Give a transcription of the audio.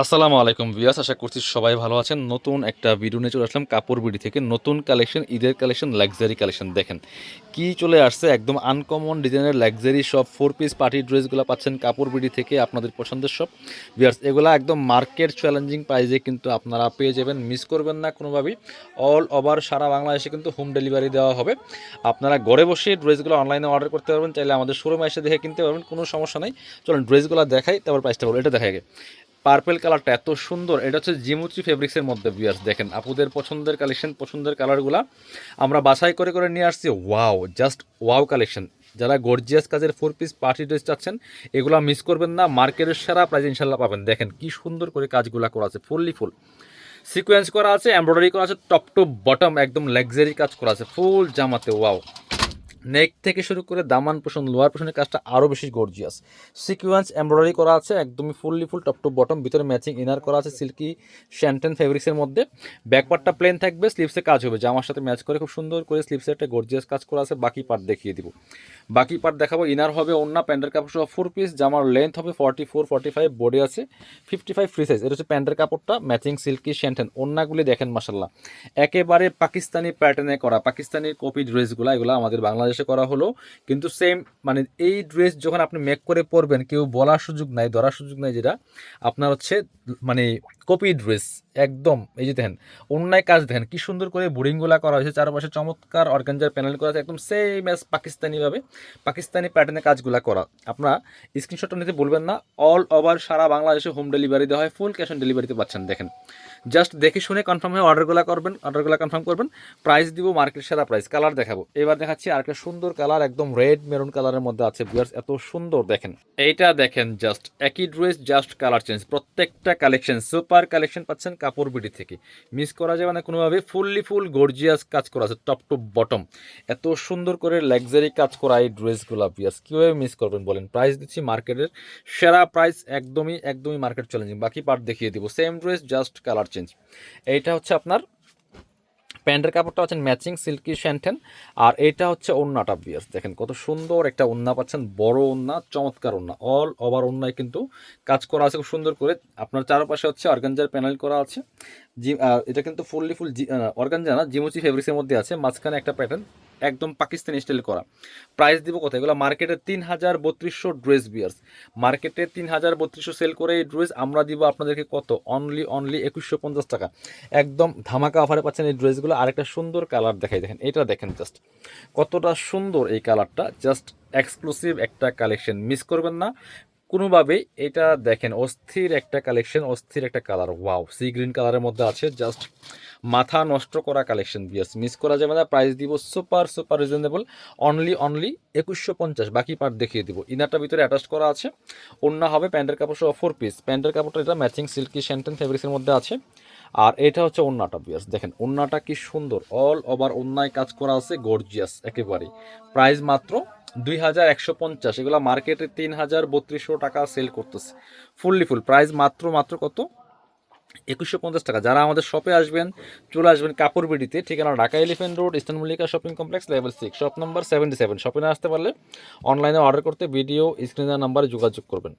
আসসালামু আলাইকুম ভিউয়ার্স, আশা করছি সবাই ভালো আছেন। নতুন একটা ভিডিও নিয়ে চলে আসলাম কাপড় বিডি থেকে। নতুন কালেকশন, ঈদের কালেকশন, লাক্সারি কালেকশন দেখেন কি চলে আসছে। একদম আনকমন ডিজাইনের লাক্সারি সব 4 পিস পার্টি ড্রেসগুলো পাচ্ছেন কাপড় বিডি থেকে, আপনাদের পছন্দের সব। ভিউয়ার্স, এগুলো একদম মার্কেট চ্যালেঞ্জিং প্রাইসে কিন্তু আপনারা পেয়ে যাবেন, মিস করবেন না কোনোভাবেই। অল ওভার সারা বাংলাদেশে কিন্তু হোম ডেলিভারি দেওয়া হবে। আপনারা ঘরে বসে ড্রেসগুলো অনলাইনে অর্ডার করতে পারবেন, চাইলে আমাদের শোরুমে এসে দেখে কিনতে পারবেন, কোনো সমস্যা নেই। চলুন ড্রেসগুলো দেখাই, তারপর প্রাইসটা বলবো। এটা দেখাই আগে। পার্পেল কালারটা এত সুন্দর, এটা হচ্ছে জিমুচি ফেব্রিক্সের মধ্যে। ভিউয়ার্স দেখেন, আপুদের পছন্দের কালেকশন, পছন্দের কালারগুলা আমরা বাছাই করে করে নিয়ে আসছি। Wow, just wow collection. যারা গর্জিয়াস কাজের 4 পিস পার্টি ড্রেস চাচ্ছেন, এগুলো মিস করবেন না। মার্কেটের সেরা প্রাইস ইনশাল্লাহ পাবেন। দেখেন কি সুন্দর করে কাজগুলা করা আছে, ফুললি ফুল সিকোয়েন্স করা আছে, এমব্রয়ডারি করা আছে, টপ টু বটম একদম লাক্সারি কাজ করা আছে ফুল জামাতে। ওয়াও, নেক থেকে শুরু করে দামান পোষণ, লোয়ার পোষণের কাজটা আরও বেশি গর্জিয়াস। সিকুয়েন্স এমব্রয়ডারি করা আছে, একদমই fully full top to bottom. ভিতরে ম্যাচিং ইনার করা আছে সিল্কি শ্যান্টেন ফেব্রিক্সের মধ্যে। ব্যাকপার্টটা প্লেন থাকবে, স্লিভসে কাজ হবে, জামার সাথে ম্যাচ করে খুব সুন্দর করে স্লিভসে একটা গর্জিয়াস কাজ করা আছে। বাকি পার্ট দেখিয়ে দিব, বাকি পার্ট দেখাবো। ইনার হবে ওন্না, প্যান্টের কাপড় সহ 4 পিস। জামার লেন্থ হবে 44-45, বডি আছে 55 ফ্রি সাইজ। এটা হচ্ছে প্যান্টের কাপড়টা, ম্যাচিং সিল্কি শ্যান্টেন। ওন্নাগুলি দেখেন মাসাল্লাহ, একেবারে পাকিস্তানি প্যাটার্নে করা, পাকিস্তানি কপি ড্রেসগুলো এগুলো আমাদের বাংলাদেশে করা হলো, কিন্তু সেম মানে এই ড্রেস যখন আপনি মেক করে পরবেন, কেউ বলার সুযোগ নাই, ধরার সুযোগ নাই, যেটা আপনার হচ্ছে মানে কপি ড্রেস একদম। এই যে দেখেন অন্যায় কাজ, দেখেন কি সুন্দর করে বোরিংগুলা করা হয়েছে, চারপাশে চমৎকার অর্গানজার প্যানেল করা আছে, একদম সেম অ্যাজ পাকিস্তানিভাবে পাকিস্তানি প্যাটার্নে কাজগুলো করা। আপনারা স্ক্রিনশটটা নিতে বলবেন না। অল ওভার সারা বাংলাদেশে হোম ডেলিভারি দেওয়া হয়, ফুল ক্যাশ অন ডেলিভারিতে পাচ্ছেন। দেখেন জাস্ট দেখে শুনে কনফার্ম হয়ে অর্ডারগুলো করবেন, অর্ডারগুলো কনফার্ম করবেন। প্রাইস দিব মার্কেট সেরা প্রাইস। কালার দেখাবো, এবার দেখাচ্ছি আরেকটা সুন্দর কালার, একদম রেড মেরুন কালারের মধ্যে আছে। ভিউয়ার্স এত সুন্দর দেখেন, এইটা দেখেন জাস্ট একই ড্রেস, জাস্ট কালার চেঞ্জ। প্রত্যেকটা কালেকশন সুপার কালেকশন পাচ্ছেন কাপড় বিডি থেকে, মিস করা যাবে না কোনোভাবে। ফুললি ফুল গর্জিয়াস কাজ করা আছে টপ টু বটম, এত সুন্দর করে লাক্সারি কাজ করা এই ড্রেসগুলো। ভিউয়ার্স কীভাবে মিস করবেন বলেন। প্রাইস দিচ্ছি মার্কেটের সেরা প্রাইস, একদমই একদমই মার্কেট চ্যালেঞ্জিং। বাকি পার্ট দেখিয়ে দিব, same dress just colour change. এইটা হচ্ছে আপনার প্যান্টের কাপড়টা হচ্ছে ম্যাচিং সিল্কি শ্যান্টেন, আর এটা হচ্ছে ওন্নাটা। ভিউয়ার্স দেখেন কত সুন্দর একটা ওন্না পাচ্ছেন, বড় ওন্না, চমৎকার ওন্না। অল ওভার ওন্নায় কিন্তু কাজ করা আছে খুব সুন্দর করে। আপনার চারপাশে হচ্ছে অর্গানজার প্যানেল করা আছে। এটা কিন্তু ফুললি ফুল অর্গানজা না, জিমুচি ফেব্রিক্সের মধ্যে আছে, মাঝখানে একটা প্যাটার্ন একদম পাকিস্তানি স্টাইল করা। প্রাইস দিব কত, এগুলো মার্কেটে 3200 ড্রেস। বিয়ার্স মার্কেটে 3200 সেল করে এই ড্রেস আমরা দিব আপনাদেরকে কত, অনলি 2150 টাকা। একদম ধামাকা অফারে পাচ্ছেন এই ড্রেসগুলো। আরেকটা সুন্দর কালার দেখাই, দেখেন এটা দেখেন জাস্ট কতটা সুন্দর এই কালারটা, জাস্ট এক্সক্লুসিভ একটা কালেকশন, মিস করবেন না কোনোভাবেই। এটা দেখেন অস্থির একটা কালেকশন, অস্থির একটা কালার। ওয়াও, সি গ্রিন কালারের মধ্যে আছে, জাস্ট মাথা নষ্ট করা কালেকশন। বিয়াস মিস করা যাবে না। প্রাইস দিব সুপার সুপার রিজনেবল, অনলি 2150। বাকি পার্ট দেখিয়ে দিব। ইনারটা ভিতরে অ্যাটাচ করা আছে, ওন্না হবে প্যান্টের কাপড় সহ 4 পিস। প্যান্টের কাপড়টা এটা ম্যাচিং সিল্কি শ্যান্টেন ফেব্রিক্সের মধ্যে আছে, আর এটা হচ্ছে ওন্নাটা। বিয়াস দেখেন ওন্নাটা কি সুন্দর, অল ওভার ওন্নায় কাজ করা আছে, গর্জিয়াস একেবারে। প্রাইস মাত্র 2150। এগুলো মার্কেটে 3200 টাকা সেল করতেছে ফুললি ফুল। প্রাইস মাত্র মাত্র কত, 2150 টাকা। যারা আমাদের শপে আসবেন, চলে আসবেন কাপড় বিডিতে, ঠিকানা Dhaka elephant road, eastern Mallika shopping complex, level 6, shop number 77। শপে না আসতে পারলে অনলাইনে অর্ডার করতে ভিডিও স্ক্রিনের নাম্বারে যোগাযোগ করবেন।